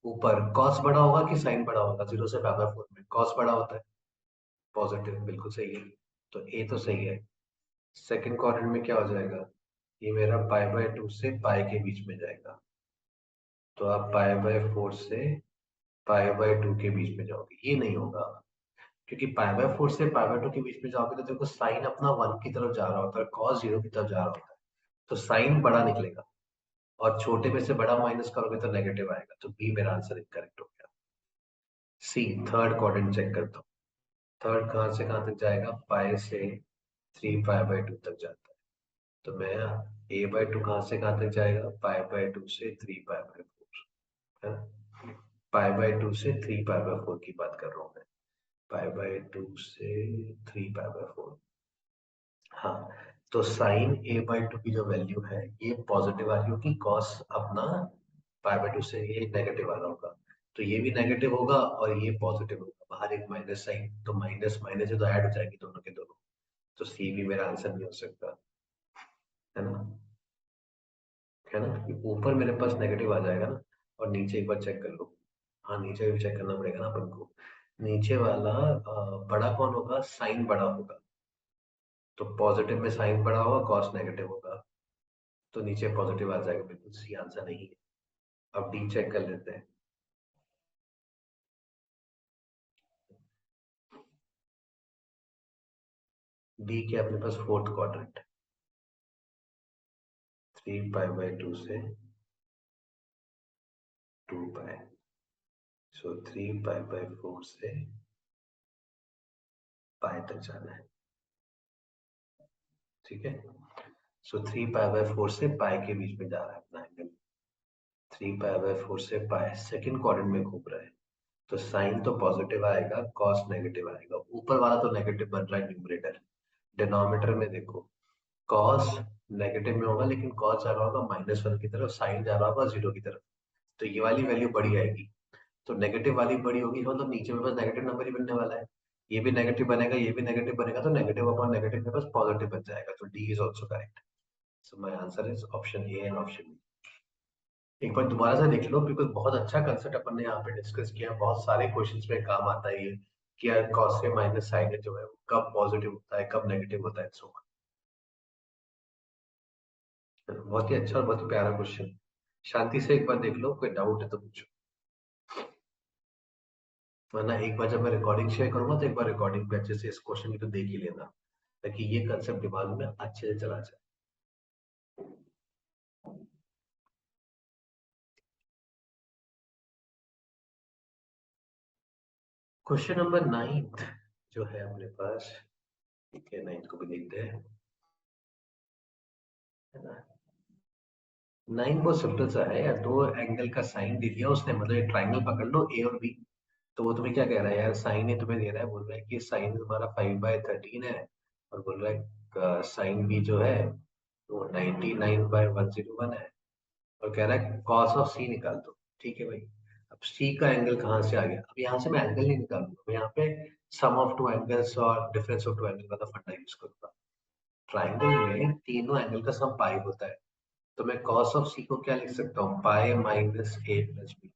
ऊपर कॉस बड़ा होगा कि साइन बड़ा होगा, 0 से π/4 में कॉस बड़ा होता है, पॉजिटिव, बिल्कुल सही है। तो ए तो सही है। सेकंड क्वाड्रेंट में क्या हो जाएगा, ये मेरा π/2 से पाई के बीच में जाएगा, तो आप π/4 से π/2 के बीच में जाओगे, ये नहीं होगा, क्योंकि π/4 से π/2 के बीच में जाओगे तो देखो साइन अपना 1 की तरफ जा रहा होता है, कॉस 0 की तरफ जा रहा होता है, तो साइन बड़ा निकलेगा, और छोटे में से बड़ा माइनस करोगे तो नेगेटिव आएगा, तो बी मेरा आंसर इनकरेक्ट हो गया। सी थर्ड क्वाड्रेंट चेक करता हूँ, थर्ड कहाँ से कहाँ तक जाएगा, पाई से 3π/2 तक जाता है, तो मैं a/2 कहाँ से कहाँ तक जाएगा, π/2 से 3π/4, है ना, π/2 से 3π/4 की बात कर रहा हूँ मैं, π/2 से 3π/4। हाँ, तो साइन a/2 की जो वैल्यू है ये पॉजिटिव आ रही होगी, कॉस अपना π/2 से ये नेगेटिव आ रहा होगा, तो ये भी नेगेटिव होगा और ये पॉजिटिव होगा, बाहर एक माइनस साइन, तो माइनस माइनस तो ऐड हो जाएगी दोनों के दोनों, तो सी भी मेरा आंसर नहीं हो सकता, है ना, है ना, क्योंकि ऊपर मेरे पास नेगेटिव आ जाएगा ना, और नीचे एक बार चेक कर लो, हाँ नीचे भी चेक करना पड़ेगा ना अपन को, नीचे वाला बड़ा कौन होगा, साइन बड़ा होगा, तो पॉजिटिव में साइन बड़ा होगा, कॉस नेगेटिव होगा, तो नीचे पॉजिटिव आ जाएगा, बिल्कुल सी आंसर नहीं है। अब डी चेक कर लेते हैं। डी के अपने पास फोर्थ क्वाड्रेंट, 3π/2 से 2π, सो 3π/4 से पाई तक जाना है, ठीक है, सो 3π/4 से पाई के बीच में जा रहा है अपना एंगल, 3π/4 से पाई सेकंड क्वाड्रेंट में घूम रहा है, तो साइन तो पॉजिटिव आएगा, कॉस नेगेटिव आएगा, ऊपर वाला तो नेगेटिव बन रहा है न्यूमरेटर, डिनोमिनेटर में देखो कॉस नेगेटिव में होगा, लेकिन कॉस जा रहा होगा -1 की तरफ, साइन जा रहा होगा 0 की तरफ, तो ये वाली वैल्यू बड़ी आएगी, तो नेगेटिव वाली बड़ी होगी, मतलब नीचे में बस नेगेटिव नंबर ही बनने वाला है, ये भी नेगेटिव बनेगा, ये भी नेगेटिव बनेगा, तो नेगेटिव अपॉन नेगेटिव में बस पॉजिटिव बन जाएगा, तो D is also correct, so my answer is option A and option B. एक बार दोबारा से देख लो, बिकॉज बहुत अच्छा कंसेप्ट अपन ने यहाँ पे डिस्कस किया, बहुत सारे क्वेश्चंस में काम आता है ये, कि यार कॉस के माइनस साइन जो है वो कब पॉजिटिव होता है, कब नेगेटिव होता है, सो बहुत ही अच्छा और बहुत ही प्यारा क्वेश्चन। शांति से एक बार देख लो, कोई डाउट है तो पूछो, वरना एक बार जब मैं रिकॉर्डिंग शेयर करूंगा तो एक बार रिकॉर्डिंग पे अच्छे से इस क्वेश्चन की तो देख ही लेना, ताकि ये कंसेप्ट दिमाग में अच्छे से चला जाए। क्वेश्चन नंबर 9 जो है अपने पास, ठीक है 9 को भी देखते हैं, है ना, 9 बहुत सिंपल सा है यार, दो एंगल का साइन दे दिया उसने, मतलब एक ट्राइंगल पकड़ लो ए और बी, तो वो तुम्हें क्या कह रहा है यार, साइन ए तुम्हें दे रहा है, बोल रहा है कि साइन तुम्हारा 5/13 है, और बोल रहा है साइन बी जो है वो 99/101 है, और कह रहा है कॉस ऑफ सी निकाल दो, ठीक है भाई। अब सी का एंगल कहाँ से आ गया, अब यहाँ से मैं एंगल नहीं निकालूंगा, मैं यहाँ पे सम ऑफ टू एंगल्स और डिफरेंस ऑफ टू एंगल वाला फंडा यूज करूंगा, ट्राइंगल में तीनों एंगल का सम पाई होता है, तो मैं कॉस ऑफ सी को क्या लिख सकता हूँ, पाई माइनस ए प्लस बी,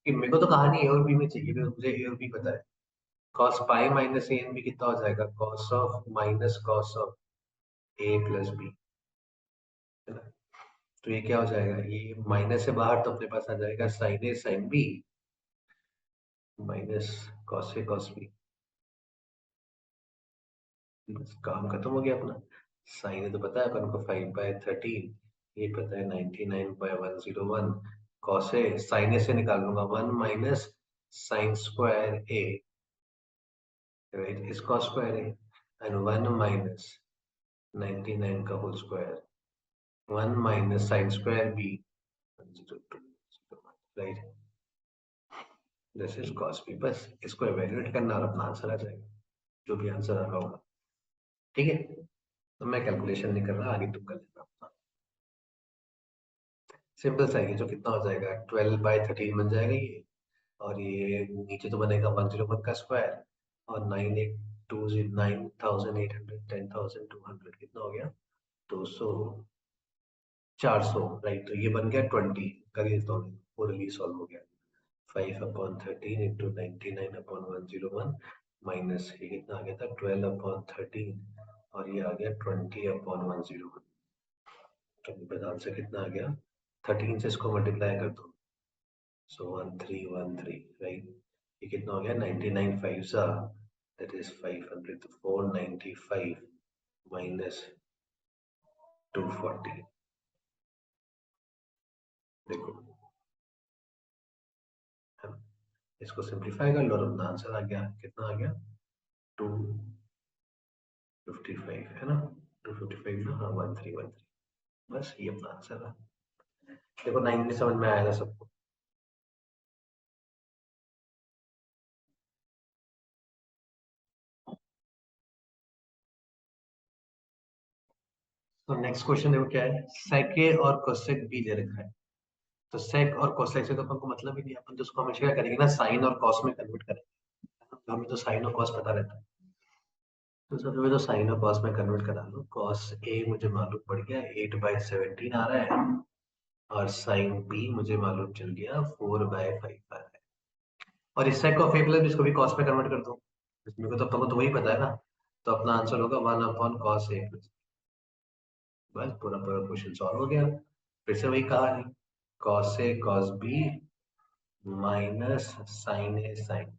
कि मेरे को तो कहानी ए और बी में चाहिए, तो मुझे ए और बी पता है, cos pi minus A and B कितना हो जाएगा, cos of minus cos of A plus B, है ना, तो ये क्या हो जाएगा, ये माइनस से बाहर तो अपने पास आ जाएगा sign A sine B minus cos A cos B, बस काम खत्म हो गया अपना। साइन ए तो पता है अपन को 5/13, ये पता है 99/101, कॉस ए साइन ए से निकाल लूंगा 1 minus sine square A, right, इसका स्क्वायर ए, एंड 1 माइनस 99 का whole square, 1 minus sine square B 102, right, this is cos B, बस इसको इवेल्युएट करना और अपना आंसर आ जाएगा, जो भी आंसर आ रहा होगा, ठीक है, तो मैं कैलकुलेशन नहीं कर रहा, आगे तुम कर लेना अपना, सिंपल सा है, जो कितना हो जाएगा 12/13 बन जाएगा ये, और ये नीचे तो बनेगा 101 का स्क्वायर, और 9820 9800 10,200 कितना हो गया, 200 400, राइट, तो ये बन गया 20, करिए तो वो रिलीज सॉल्व हो गया, 5/13 इंटू 99/101 माइनस ये कितना आ गया था 12/13, और ये आ गया 20/101, तो मेरे आंसर कितना आ गया, 13 से इसको मल्टीप्लाई कर दो, सो 1313, राइट। ये कितना हो गया, 99 5 सा दैट इज 500, तो 495 माइनस 240। देखो है ना? इसको सिंप्लीफाई कर लो और अपना आंसर आ गया, कितना आ गया, 255, है ना। 255 ना, हाँ 1313, बस ये अपना आंसर है। देखो 9 समझ में आएगा सबको। तो नेक्स्ट क्वेश्चन देखो क्या है, sec A और cosec B दे रखा है। तो sec और cosec से तो अपन को मतलब ही नहीं, अपन तो उसको हमेशा क्या करेंगे ना, साइन और cos में कन्वर्ट करेंगे। तो हमें तो साइन और cos पता रहता है। तो सबसे पहले तो साइन और cos में कन्वर्ट करा लो। cos A मुझे मालूम पड़ गया 8/17 आ रहा है, और साइन B मुझे मालूम चल गया 4/5 आ रहा है। और इस sec ऑफ A प्लस इसको भी cos में कन्वर्ट कर दो, इसमें को तो अपन को तो वही पता है ना। तो अपना आंसर होगा 1/cos A प्लस। बस पूरा पूरा क्वेश्चन सॉल्व हो गया। फिर से वही कहानी, cos A cos B minus sine A sine.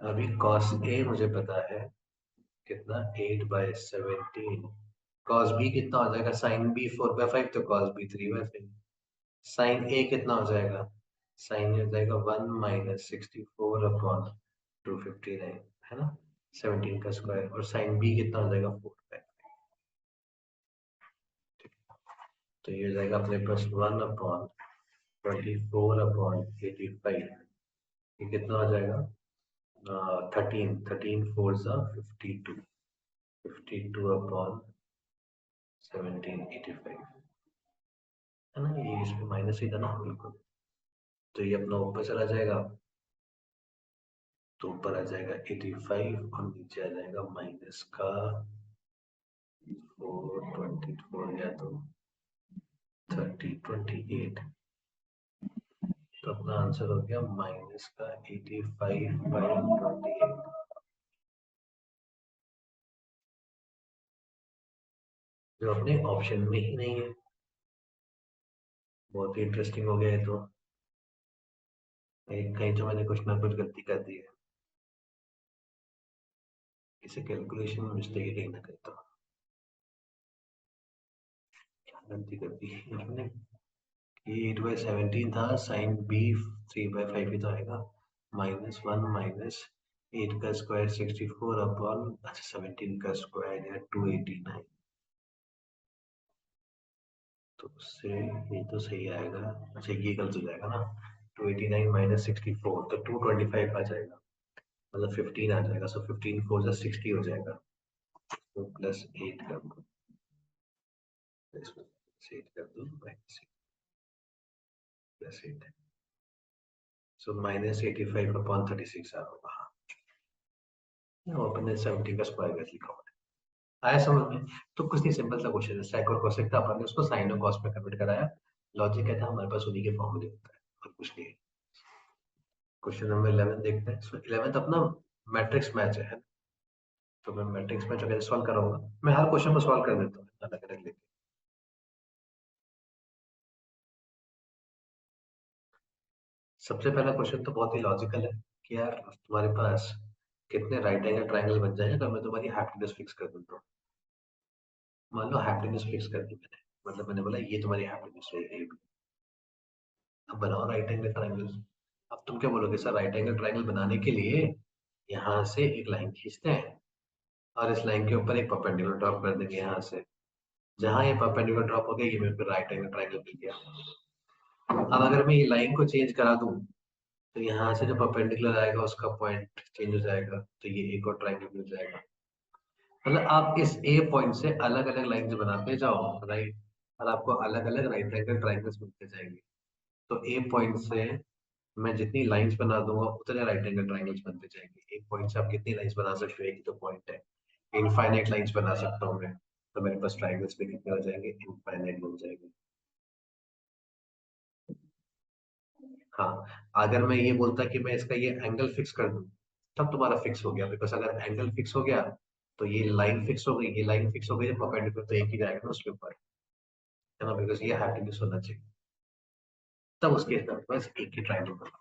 अभी cos A मुझे पता है कितना, 8/17। cos B कितना हो जाएगा, साइन B 4/5, तो cos B 3/5। साइन A कितना हो जाएगा, साइन A हो जाएगा 1 - 64/259, है ना, 17 का स्क्वायर। और साइन B कितना हो जाएगा 4/5। तो ये हो जाएगा अपने पास 1/24/85। ये कितना हो जाएगा, 13 4 52/1785, है ना। ये इसमें माइनस ही था ना, बिल्कुल। तो ये अपना ऊपर चला जाएगा, तो ऊपर आ जाएगा 85 और नीचे आ जाएगा माइनस का 424 या तो 3028। तो अपना आंसर हो गया माइनस का 85/28, जो अपने ऑप्शन में ही नहीं है। बहुत ही इंटरेस्टिंग हो गया है। तो कहीं तो मैंने कुछ ना कुछ गलती कर दी है, इसे कैलकुलेशन में मिस्टेक है कहीं ना कहीं। तो क्या गलती कर दी है मैंने, ये 8/17 था, साइन बी 3/5 ही तो आएगा। -1 माइनस 8 का स्क्वायर 64/, अच्छा 17 का स्क्वायर या 289। तो उससे ये तो सही आएगा। अच्छा ये गलत हो जाएगा ना, 289 माइनस 64, तो 225 आ जाएगा, मतलब 15 आ जाएगा। सो 15 4 60 हो जाएगा। तो +8 कर दो, इसमें +8 कर दो, -8 सो -85/36 आ होगा। वो अपने 17 का स्क्वायर कर लिखा हुआ है, आया समझ में। तो कुछ नहीं, सिंपल सा क्वेश्चन है, sec और cosec था, अपन ने उसको sin और cos में कन्वर्ट कराया। लॉजिक कहता है हमारे पास उन्हीं के फॉर्मूले होता है, और कुछ नहीं। क्वेश्चन नंबर 11 देखते हैं। सो 11th अपना मैट्रिक्स मैच है। तो मैं मैट्रिक्स मैच अगर सॉल्व कराऊंगा, मैं हर क्वेश्चन को सॉल्व कर देता हूँ अलग अलग लेके। सबसे पहला क्वेश्चन तो बहुत ही लॉजिकल है कि यार तुम्हारे पास कितने राइट एंगल ट्रायंगल बन जाएंगे अगर मैं तुम्हारी हैप्पीनेस फिक्स कर दूं तो। मान लो हैप्पीनेस फिक्स कर दी मैंने, मतलब मैंने बोला ये तुम्हारी हैप्पीनेस रहेगी। अब बनाओ राइट एंगल ट्रायंगल। अब तुम क्या बोलोगे, सर राइट एंगल ट्रायंगल बनाने के लिए यहाँ से एक लाइन खींचते हैं, और इस लाइन के ऊपर एक परपेंडिकुलर ड्रॉप कर देंगे यहाँ से। जहां ये परपेंडिकुलर ड्रॉप हो गया, ये मेरे को राइट एंगल ट्रायंगल मिल गया। अब अगर मैं ये लाइन को चेंज करा दूं, तो यहाँ से जो परपेंडिकुलर आएगा उसका पॉइंट चेंज हो जाएगा, तो ये एक और ट्रायंगल मिल जाएगा। मतलब आप इस ए पॉइंट से अलग अलग लाइंस बनाते जाओ, राइट, और आपको अलग अलग राइट एंगल ट्रायंगल्स मिलते जाएंगे। तो ए पॉइंट से मैं जितनी लाइंस बना दूंगा उतने राइट एंगल ट्रायंगल्स बनते जाएंगे। एक पॉइंट से आप कितनी लाइंस बना सकते हो, एक ही तो पॉइंट है। इनफाइनाइट लाइंस बना सकता हूँ मैं, तो मेरे पास ट्रायंगल्स भी कितने हो जाएंगे, इनफाइनाइट बन जाएंगे। हाँ, अगर मैं ये बोलता कि मैं इसका ये एंगल फिक्स कर दूं, तब तुम्हारा फिक्स हो गया, बिकॉज अगर एंगल फिक्स हो गया तो ये लाइन फिक्स हो गई, ये लाइन फिक्स हो गई, जब परपेंडिकुलर तो एक ही जाएगा ना उसके ऊपर, है ना, बिकॉज ये हैप्पीनेस होना चाहिए। तब उसके हिसाब से बस एक ही ट्रायंगल बना।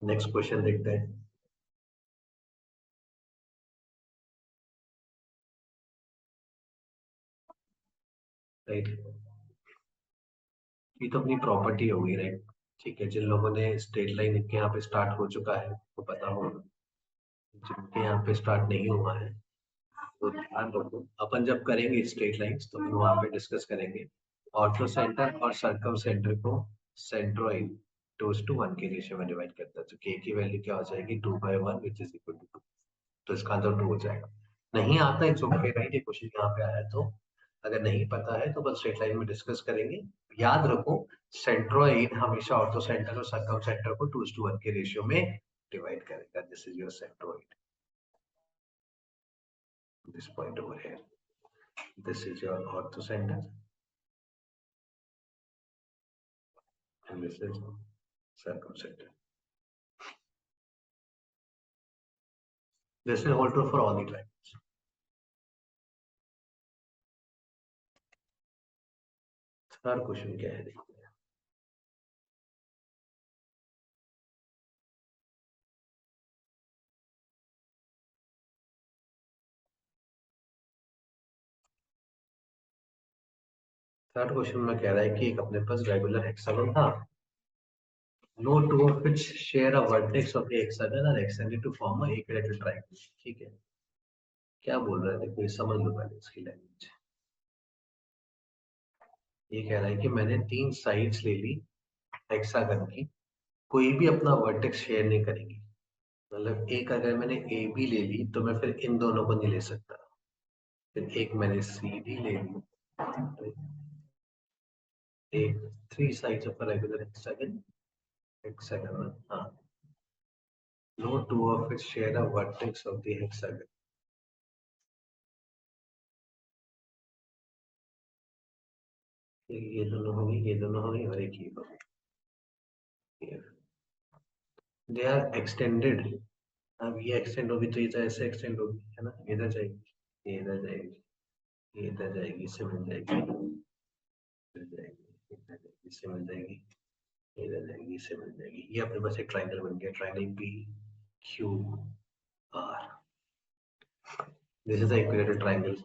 नेक्स्ट क्वेश्चन देखते हैं। राइट, ये तो अपनी प्रॉपर्टी होगी, राइट। ठीक है, जिन लोगों ने स्ट्रेट लाइन के यहाँ पे स्टार्ट हो चुका है वो पता होगा, जिनके यहाँ पे स्टार्ट नहीं हुआ है तो ध्यान रखो, अपन जब करेंगे स्ट्रेट लाइंस तो अपन वहां पे डिस्कस करेंगे ऑर्थो सेंटर और सर्कम सेंटर को सेंट्रोइड 2:1 के रेशियो में डिवाइड करता है, तो के की वैल्यू क्या हो जाएगी 2/1 विच इज इक्वल टू 2। तो इसका आंसर 2 हो जाएगा। नहीं आता है ओके, राइट, ये क्वेश्चन यहाँ पे आया है तो अगर नहीं पता है तो बस स्ट्रेट लाइन में डिस्कस करेंगे। याद रखो, सेंट्रोइड हमेशा ऑर्थो सेंटर और सर्कम सेंटर को 2:1 के रेशियो में डिवाइड करेगा। This is your centroid, this point over here, this is your ortho center and this is circumcenter. This will hold true for all the triangles. Third question क्या है देखते हैं। Third question में कह रहा है कि एक अपने पास रेगुलर हेक्सागन था, no two of which share a vertex of the hexagon are extended to form a equilateral triangle। ठीक है, क्या बोल रहा है देखो, ये समझ लो पहले इसकी लैंग्वेज। ये कह रहा है कि मैंने 3 साइड्स ले ली हेक्सागन की, कोई भी अपना वर्टेक्स शेयर नहीं करेगी। मतलब एक अगर मैंने ए बी ले ली तो मैं फिर इन दोनों को नहीं ले सकता, फिर एक मैंने सी डी ले ली, तो एक 3 sides of a regular hexagon, हाँ, no two of which share a vertex of the hexagon। ये दोनों होगी, ये दोनों होगी और एक ये होगी। They are extended. अब ये एक्सटेंड होगी तो ये तो ऐसे एक्सटेंड होगी, है ना, इधर जाएगी, ये इधर जाएगी, ये इधर जाएगी, इससे मिल जाएगी, इधर जाएगी, इधर जाएगी, इससे मिल जाएगी, इधर जाएगी, इससे मिल जाएगी। ये अपने पास एक ट्राइंगल बन गया, triangle P Q are. This is the equilateral triangle.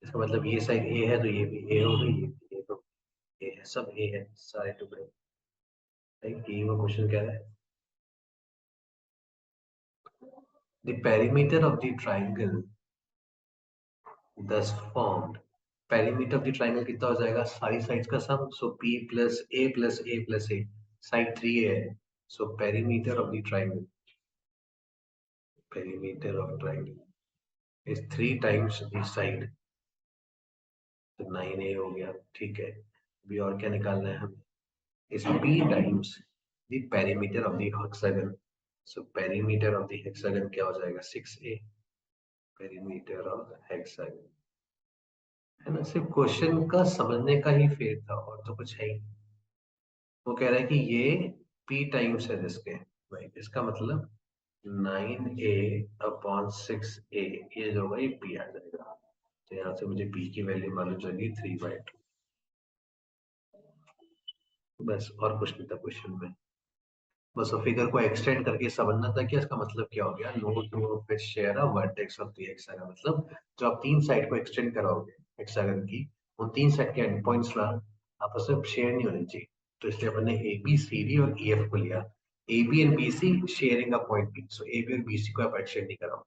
इसका मतलब ये साइड ए है तो ये भी ए हो गई, ये भी ए तो ए है, सब ए है सारे टुकड़े। राइट, ये वो क्वेश्चन कह रहा है। The perimeter of the triangle thus formed, perimeter of the triangle कितना हो जाएगा, सारी साइड्स का सम, सो p plus a plus a plus a, side 3 है, so perimeter of the triangle, perimeter of triangle is 3 times the side, तो 9a हो गया। ठीक है, अभी और क्या निकालना है हमें, is p times the perimeter of the hexagon, so perimeter of the hexagon क्या हो जाएगा 6a, perimeter of hexagon, है ना। सिर्फ क्वेश्चन का समझने का ही फेर था और तो कुछ है ही। वो कह रहा है कि ये p टाइम्स है जिसके, भाई इसका मतलब 9a अपॉन 6a, ये जो होगा ये p आ जाएगा, तो यहाँ से मुझे p की वैल्यू मालूम चलेगी 3/2। बस और कुछ नहीं था क्वेश्चन में, बस फिगर को एक्सटेंड करके समझना था कि इसका मतलब क्या हो गया, no two of which share a vertex of the hexagon. मतलब जो आप 3 साइड को एक्सटेंड कराओगे हेक्सागन की, उन 3 साइड के एंड पॉइंट्स ना आपस में शेयर नहीं होने चाहिए, तो इसलिए अपन ने ए बी सी डी और ई एफ को लिया। A B and B C sharing a point B, so A B और बी सी को आप एक्सटेंड नहीं कराओ।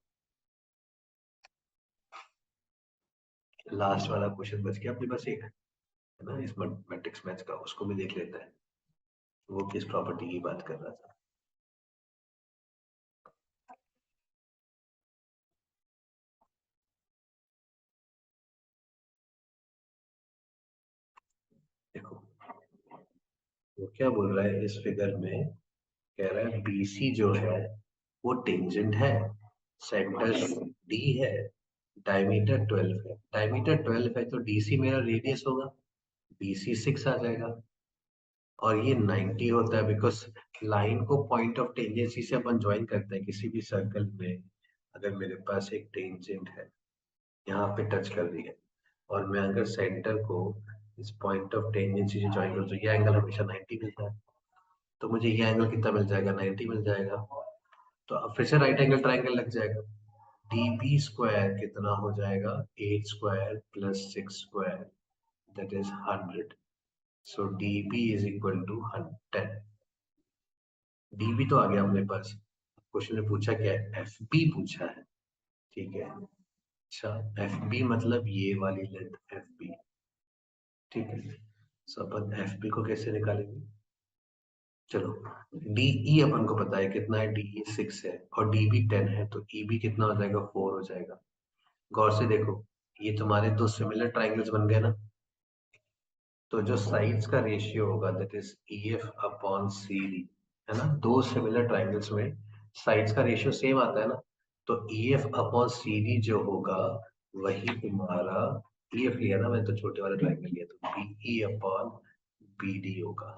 लास्ट वाला क्वेश्चन बच गया अपने पास एक, है ना, इस मैट्रिक्स मैच का, उसको भी देख लेते हैं वो किस प्रॉपर्टी की बात कर रहा था। देखो वो क्या बोल रहा है इस फिगर में, कह रहा है BC जो है वो टेंजेंट है, सेंटर D है, डायमीटर 12 है, डायमीटर 12 है तो DC मेरा रेडियस होगा, BC 6 आ जाएगा, और ये 90 होता है बिकॉज लाइन को पॉइंट ऑफ टेंजेंसी से अपन ज्वाइन करते हैं किसी भी सर्कल में। अगर मेरे पास एक टेंजेंट है यहाँ पे टच कर रही है और मैं अगर सेंटर को इस पॉइंट ऑफ टेंजेंसी से ज्वाइन करो तो ये एंगल हमेशा 90 मिलता है, तो मुझे ये एंगल कितना मिल जाएगा, 90 मिल जाएगा। तो अब फिर से राइट एंगल ट्राइंगल लग जाएगा। डी बी स्क्वायर कितना हो जाएगा, 8 square plus 6 square, that is 100। So D B is equal to 10। D B तो आ गया अपने पास। क्वेश्चन ने पूछा क्या है, एफ बी पूछा है, ठीक है। अच्छा, एफ बी मतलब ये वाली लेंथ एफ बी, ठीक है। सो अपन एफ बी को कैसे निकालेंगे, चलो। डीई अपन को पता है कितना है, डीई 6 है और डीबी 10 है, तो ईबी कितना हो जाएगा, 4 हो जाएगा। गौर से देखो, ये तुम्हारे दो सिमिलर ट्राइंगल्स बन गए ना, तो जो साइड्स का रेशियो होगा that is EF upon C D, है ना। दो सिमिलर ट्राइंगल्स में साइड्स का रेशियो सेम आता है ना, तो ईएफ अपॉन सी डी जो होगा वही तुम्हारा, ईएफ लिया ना मैं तो छोटे वाला ट्राइंगल लिया, तो बीई अपॉन बीडी होगा।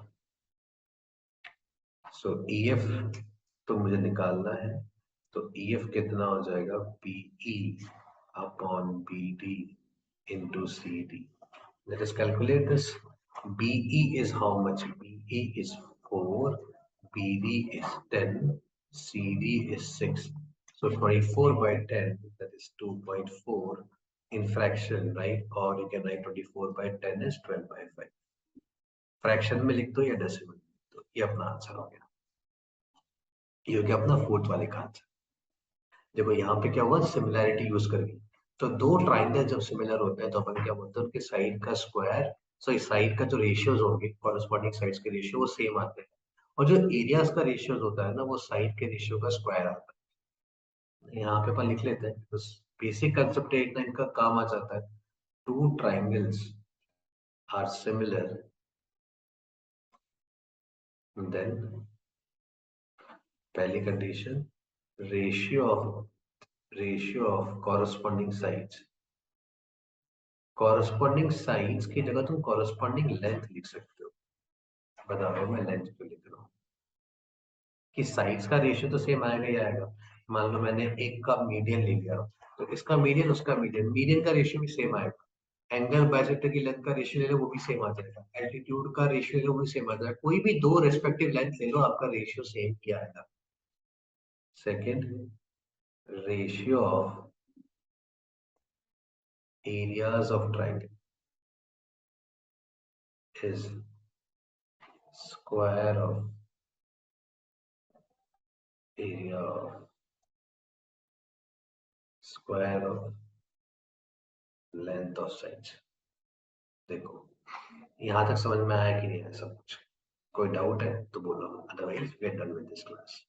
सो ईएफ तो मुझे निकालना है, तो ईएफ कितना हो जाएगा, BE upon BD into CD. Let us calculate this. BE is how much? BE is 4, BD is 10, CD is 6. So 24 by 10, that is 2.4 in fraction, right? Or you can write 24 by 10 is 12 by 5. Fraction में लिख दो या decimal में लिख दो, ये अपना answer हो गया। ये हो गया अपना फोर्थ वाले का आंसर। देखो यहाँ पे क्या हुआ, सिमिलैरिटी यूज करके। तो दो ट्राइंगल जब सिमिलर होते हैं तो अपन क्या बोलते हैं, उनके साइड का स्क्वायर, सॉरी साइड का जो रेशियोज होंगे कॉरेस्पॉन्डिंग साइड्स के रेशियो वो सेम आते हैं, और जो एरियाज का रेशियोज होता है ना वो साइड के रेशियो का स्क्वायर आता है। यहाँ पे अपन लिख लेते हैं, बस बेसिक कंसेप्ट इतना इनका काम आ जाता है। Two triangles are similar, then पहली condition, ratio of corresponding sides, corresponding sides की जगह तुम कॉरेस्पॉन्डिंग लेंथ लिख सकते हो। बता रहा हूँ मैं लेंथ क्यों लिख रहा हूँ, कि साइड्स का रेशियो तो सेम आएगा ही आएगा। मान लो मैंने एक का मीडियन ले लिया, तो इसका मीडियन उसका मीडियन, मीडियन का रेशियो भी सेम आएगा। एंगल बाइसेक्टर की लेंथ का रेशियो ले लो वो भी सेम आ जाएगा, एल्टीट्यूड का रेशियो ले लो वो भी सेम आ जाएगा, कोई भी दो रेस्पेक्टिव लेंथ ले लो आपका रेशियो सेम ही आएगा। Second, ratio of areas of triangle is square of area of square of length of sides. देखो यहाँ तक समझ में आया कि नहीं आया सब कुछ, कोई डाउट है तो बोलो, otherwise we are done with this class.